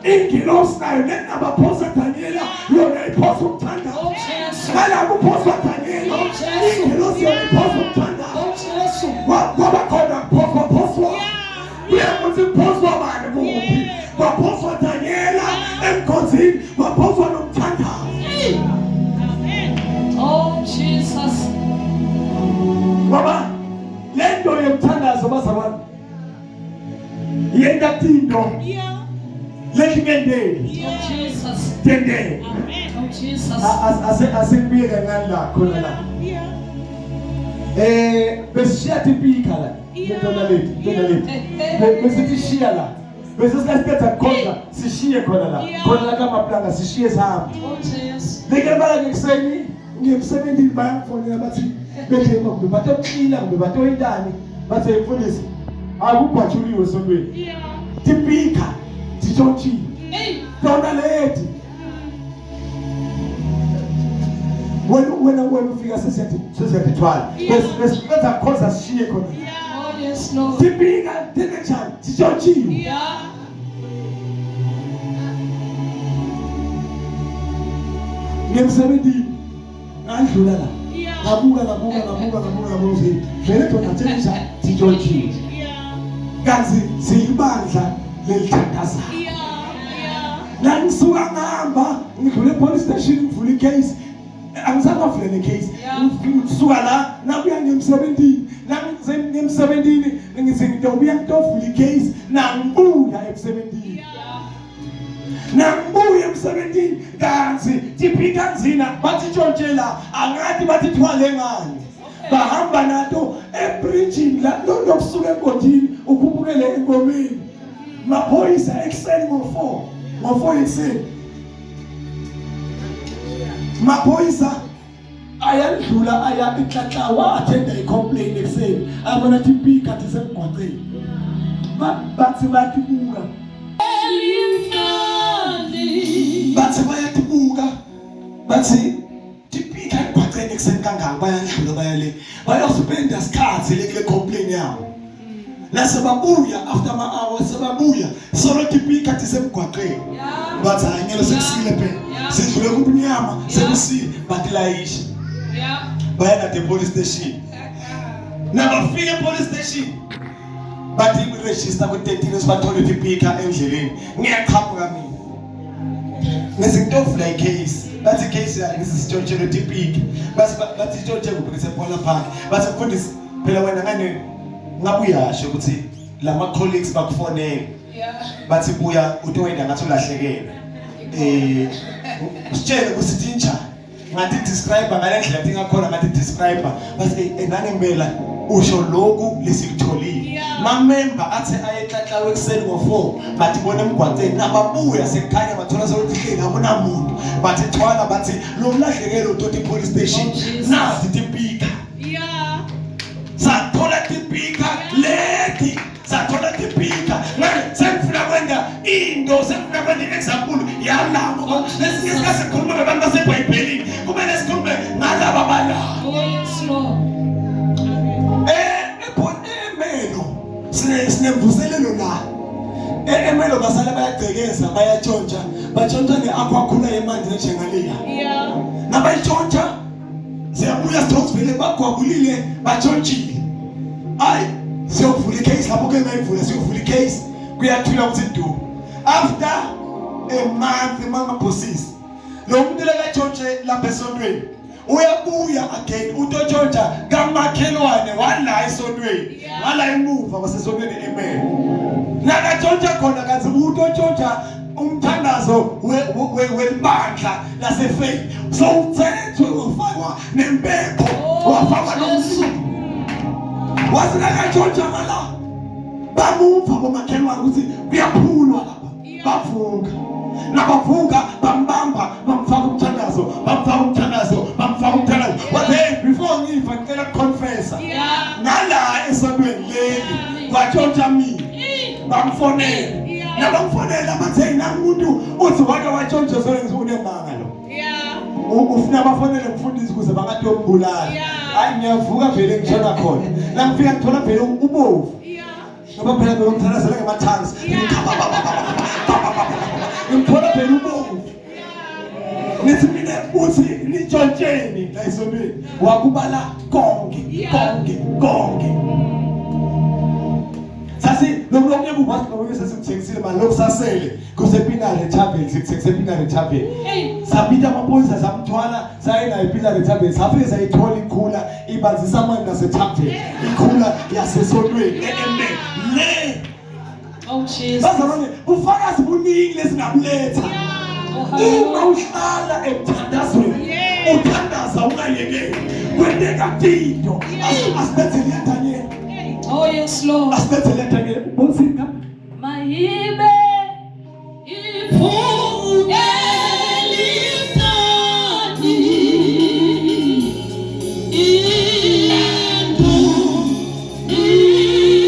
ingilosi nayo nenabaphosa Daniela yona iphoswa umthandazo mala kuphoswa Daniela ingilosi yona iphoswa umthandazo kwaba khona kuphoswa kuyakuthi kuphoswa bani kuphi kwaphoswa Daniela emkhothini kwaphoswa nomthandazo.
Oh Jesus.
Baba lento yomthandazo bazabona yenda tinto lekingendeni
Oh Jesus.
tende
Oh Jesus.
asikubiye kancane la khona la besishiya tipika la lentona lethi besithi shiya la besisicetha khona sishiye khona la kamaplanga sishiye sahamba
Oh Jesus.
lekebala ngekuseni ngemsebenzini bayafonela bathi bethema kumbe batoqina kumbe batoyintani bathi mfundisi akubhajuliwe sontweni tipika titshontshiwe tona leti wena ufika sesiyatithwala besiqeda khoza sishiye khona
Oh yes Lord.
tipika tenenjani titshontshiwe ngemsebenzini ngandlula la ngabuka uthi vele thona tshengisa titshontshiwe kanti siyibandla lelithandaza la ngisuka ngihamba ngidlule police station ngivula icase Angisakavula le case. Usuka la nabuya ngemsebenzini. Ngemsebenzini ngithi ngiyobuya ngitofula icase nangibuya emsebenzini. Nangibuya emsebenzini kanzi tipika nzina bathi tshontshelana angathi bathi thwale ngani. Bahamba nato ebridging la lokusuka enkondini ukhuphukele engomeni. Maphoyisa ekseni ngo4 ekseni. Maphoyisa ayadlula aya eXaXawa athenda icomplaint ekseni. Abona tipika tisemgwaqeni. Bathi bayibuka. Bathi bayatibuka. Bathi tipika emgwaqeni ekseni kangaka bayadlula bayale. Bayospenda isikhathi lekule complaint yabo. Lase babuya after ama hours sebabuya solo tipika tisemgwaqeni. Bathi ngelo sekusile phela. Sidlule kubunyama sekusile batilayisha. Baya at the police station. Nabafika police station. Bathi register ku 13 sibathole tipika endleleni. Ngiyaqhamuka mina. Ngesintofula icase. Bathi case yakhe isitshontshelwe tipika. Bathi itshontshelwe ku Phola Park. Bathi mfundisi phela wena ngane ngabuyasho ukuthi lama colleagues bakufonela. Bathi buya uToyenda ngathi ulahlekela. Sitshele kusithi njani. Ngathi describe ngalendlela tingakhona ngathi describe bathi engangempela usho lokhu lesikutholile. Ma member athi ayeXaXawa ekseni ngo4 bathi bona emgwaqeni nababuya sekukhanya bathola sokuthi ngabona umuntu bathi thwala bathi lo mlahlekelo uToti police station nathi tipika. Sathola tipika leti sathola tipika manje sengifuna kwenda into sengifuna kwenda example yalabo lesikhathi sikhuluma ngabantu baseBhayibhelini kumele sikhulume ngalabo abalabo. Emelo sinemvuselelo la emelo basala bayagcekeza bayatshontsha batshontsha neaquakhula yemanzi njengaleya nabayitshontsha siyabuya sithozivele bagwabulile batshontsile. Ay siyovula icase lapho ke mayivula siyovula icase kuyathula ukuthi do after a month mama bosses lo muntu lekatshontshe lapha esontweni uyabuya again utotshontsha kamakhelwane wala esontweni wala emuva kwasesontweni emele nakatshontsha khona kanti utotshontsha umthandazo welibandla lasefaith so uthethwe wafakwa nempepho wafakwa nomsuku wathi nakatshontsha mala bamuva bomakhelwane ukuthi kuyaphulwa lapha bafunga nabavunga bambamba bamfaka umthandazo wathi before ngifa ngicela confessa nala esontweni leli watshontsha mina bamfonela nabamfonela bathe namuntu uthi wake watshontsha zonke unemanga lo ufuna bafonele umfundisi ukuze bangadombulala hayi ngiyavuka vele ngishona khona la ngifika ngithola vele ubovu ngoba phela bengithanda ngamathangisi ngithola vele ubovu nithi mina uthi nitshontsheleni la esontweni wakubala konke sasi lokulonke kubathi ngoba sesimthengisile manje lokusasele kusepinare tavern sekusePinare tavern sabita amaphoyisa samthwala sayena ePinare tavern safike sayithola ikhula ibanzisa amanje nasetavern ikhula yasesontweni le bazalwane ufakazi buningi lesingabuletha uma uhlala emthandazweni uthandaza ungayekeli kwendeka into asibethele yandanyeni.
Oh yes Lord.
Asibethele yandanyeni bonsinga
Mahibe iphungeli nani into iseyetu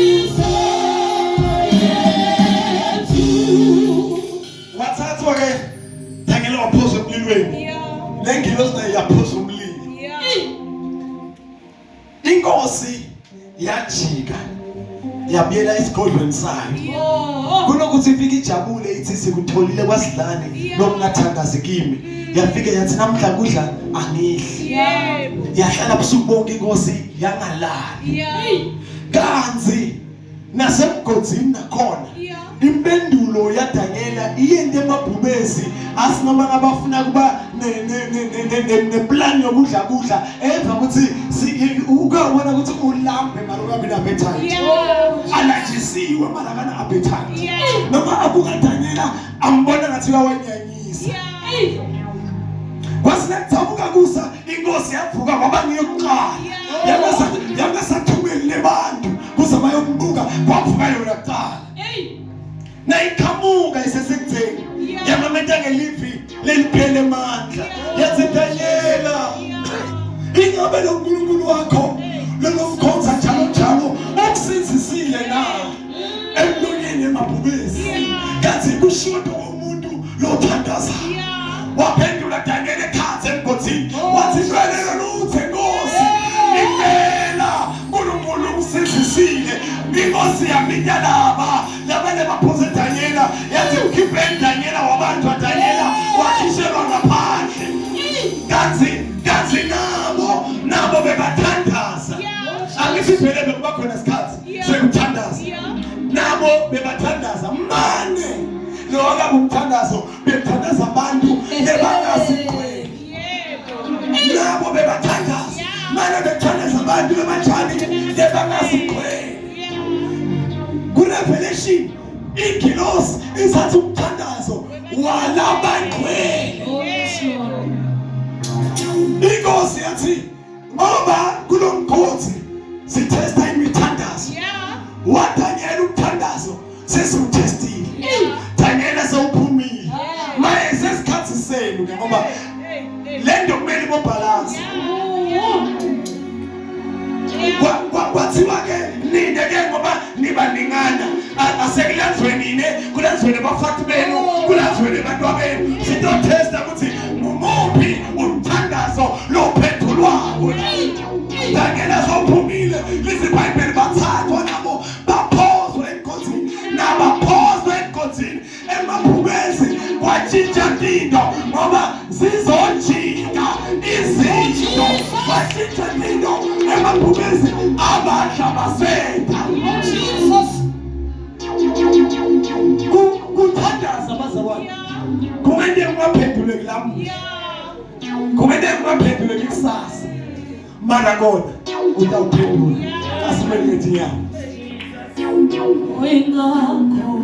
wathathwa ke thangela waphosa emlilweni lengilosi naye yaphosa umlilo inkosi yajika yabuyela esigodlweni sayo kunokuthi ifike ijabule ithi sikutholile kwasidlane lokungathandazi kimi yafike yathi namhla kudla angidli yahlala busuku bonke inkosi yangalali kanzi nasemgodini nakhona impendulo yaDanyeli indlela iyente emabhubesi asinoma ngabafuna kuba neplan yokudla emva ukuthi ukubona ukuthi ulambe mara ungabi na-appetite alajisiwe mara kana appetite noma abukadanyela ambona ngathi uyawenyanyisa kwasinethabuka kusa inkosi yavuka ngoba ngiyokuqala yangasathumeli nebantu kuze bayombuka kwavuka yona kuqala nayiqhamuka isesekutheni yamamenta ngelivi leliphele amandla yathi Danyela ingabe lo nkulunkulu wakho lomkhonza njalo okusinzisile na emlonyeni emabhubesi kathi kushoda umuntu lothandaza waphendula Danyela ekhathi emgodini wathi lwelelo luthe Nkosi impela uNkulunkulu usinzisile inkosi yaminya labane baphuze Danyela yathi ukhiphe Danyela wabantu Danyela wakhishelwa ngaphandle kanzi nabo bebathandaza angithi phela bekuba khona isikhathi sekuthandaza nabo bebathandaza mane loka umthandazo bethandaza abantu ebangasiqweni nabo bebathandaza mane bethandaza abantu bebanjani ebangasiqweni kuRevelation igilos isathi umthandazo walabangcwele inkosi yathi ngoba kulomkhosi sithesta imithandazo waDanyela umthandazo sesiwuthestile Danyela sewuphumile manje sesikhathi senu ngoba lento kumele bobalance kwathiwa ke nine ke ngoba nibaningana asekulanzwe nine kulanzwe abafati benu kulanzwe abantwabenu sitotesta ukuthi umuphi umthandazo lophendulwayo Danyela sewuphumile liziBhayibheli bathathwa nabo baphozwe enkonzini nabaphozwe enkonzini emabhubesi kwatshintsha into ngoba zizonjika izinto kwatshintsha into emabhubesi abasha basenta kuthandaza bazalwane kumele ungaphendule kulami kumele ungaphendule kusasa mara kona utawuphendula asimele ngithi ya
Wengakho